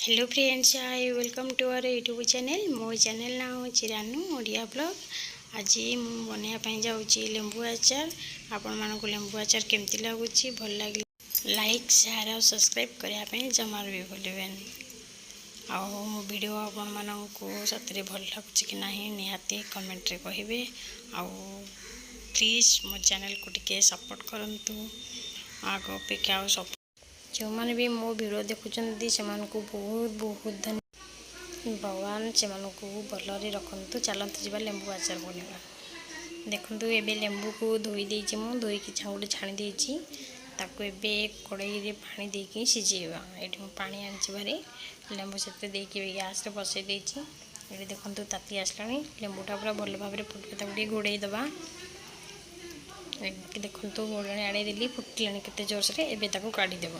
Hello friends, hi welcome to our YouTube channel. मो channel ना हूँ रानू ओडिया ब्लॉग। आज मुझे बनवाई जाऊँगी लेंबू आचार। आपण मानक लेंबू आचार केमती लगुच भल लगे लाइक शेयर और सब्सक्राइब करने जमार भी भूलें। आउ मो वीडियो आपण मानक सतरे भल लगुच कि नहीं निहाती कमेंट रे कहिबे। आउ प्लीज मो चैनल को टिके सपोर्ट करंतु। आग अपेक्षा सपोर्ट जो मैंने भी मो वीडियो देखुं से बहुत बहुत धन्यवाद। भगवान से भलरे रखु। चलते जावा लेंबू आचार बनवा। देखु एबे लेंबू को धोई देछि मु धोईकी गोटे छाणी देछि ताको एबे कड़ाई रे पानी देकी सिझेबा। एठी मु पानी आनिछि बारे लेंबू सेते देकी गैस रे बसई देछि। एठी देखंतु ताती आसलानी लेंबूटा पूरा भल भाव रे फुटके ताको घोड़े दबा। देखो गोड़े आड़े देली फुटलानी केते जोर से एबे ताको काढ़ी देबो।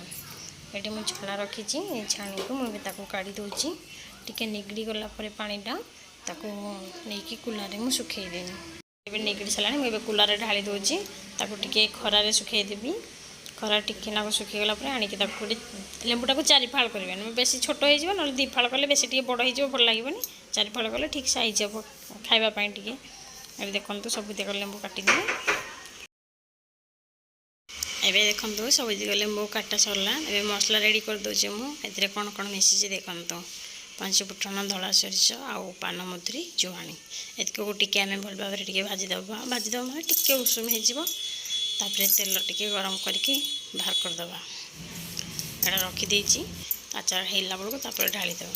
एटी मु छाना रखी छाणी को मुझे काढ़ी दूची टिके निगड़ी गला पानीटा ताको नहीं कुलारे मु सुखे देनी। एबे निगड़ी सारा मुझे कुलारे ढाली दूची ताको टिके खरारे सुखे देबी। खरा टिके ना सुखीगला आणिकी गोटे लेंबूटा को चारि फाड़ कर बेसी छोट हो ना दी फाड़ कले बेसी टे बड़ हो भल लगे। चारि फाड़ कले ठीक साइज हे खावाई टे। देखो सब तक लेंबू काटिदेवे। एबे देखो सब लेंबू काटा सरला। एबे मसला रेडी कर दोचे मुझे कौन कौन मिसी देखो। पांच फुटन धला सोरिष आउ पान मधुरी जुआणी एतक टिके आम भल भाव में भाजीदे भाजीदे टिके उषुम होपर तेल टिके गरम करके बाहर करदे। एटा रखीदे आचार होला बेलू ढालीदेव।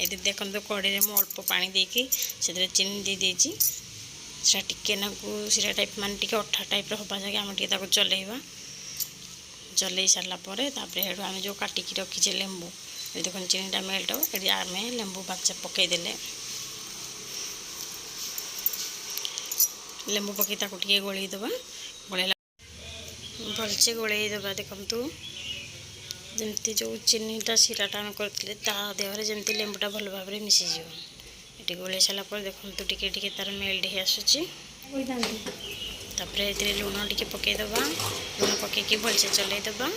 ये देखो कड़े में अल्प पानी देकी से चीनी दे देची से टिके नाकू सीरा टाइप मान टिके अठा टाइप हवा जाए आम टे चलेबा। चल सारापर हेडू आम जो काटिकी रखीचे लेंबू ये देखो चीनीटा मेल्ट हो ये आम लेंबू बाचा पकईदे। लेंबू पकई टे गोलईदबा। गोल भलसे गोलईदबा। देखु जमती जो चीनीटा सीराटा आम करते देहरे जमती लेंबूटा भल भाव में मिसीज ये गोलई सारापर देखो टिके तार मेल्ट हो आसूची। तापर ये लुण टिके पकईदबा। लुण पकईकी भलसे चलईदबा।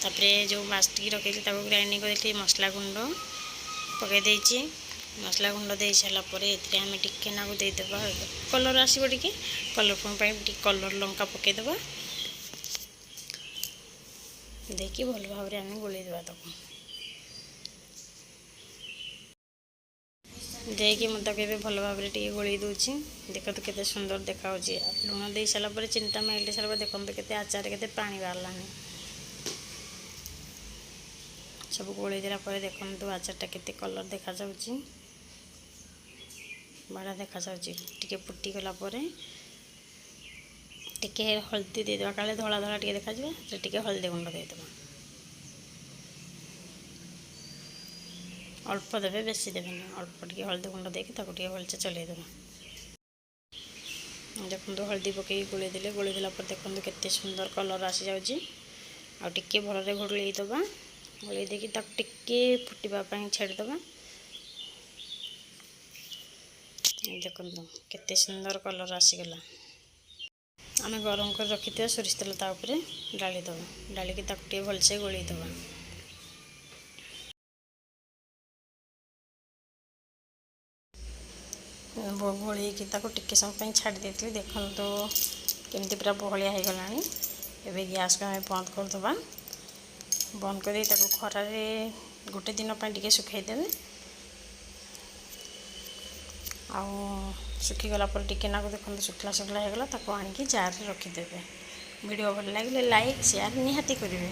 तापर जो बास्टी रखी ग्राइंडिंग कर मसला गुंड पकईदे। मसला गुंड दे सारापर ये आम टिके नाकू देदेबा कलर आसो टिके कलर कलर लंका पकईदबा। देखिए भल भाव में आम गोलईदबा तक देखिए मुझे भल भाव में गोलई दूची। देखो तो केते सुंदर देखा। लुण दे सारापर चीनीटा मेल्ट सारा देखो के आचार के पानी बाहरलानी। सब गोलई देला देखो आचारटा केते कलर देखा जाउची बड़ा देखा जाउची। टिके फुटी गला टिके हल्दी दे देबा काले धला धला टिके देखा जाए टिके हल्दी गुंड दे देबा। अल्प देवे बेसी देवे अल्प टिके हल्दी गुंड देके टे भलसे चलईदेव। देखो हल्दी पकई गोलईदे गोलईदेला देखो केते सुंदर कलर आसी जाउची। आ टिके भलरे गोलईदबा। गोलई देकी टिके फुटवाई छाड़ीदबा। देखो केते सुंदर कलर आसीगला। आम गरम कर रखी सोरिष तेल ढालीदबा। ढालिकी टे भलसे गोलईदबा। गोलैकी टिके समय छाड़ी देती। देखो केमती पूरा बहलिया हो गला। एबे गैस को आम बंद करदबा। बंद कर खरारे गोटे दिन टिके सुखईदेवे। आउ सुखीगला टिके नाक देखो शुखला शुखला होगला आणिकी जार रखीदे। वीडियो भल लगे लाइक शेयर निहाती करेंगे।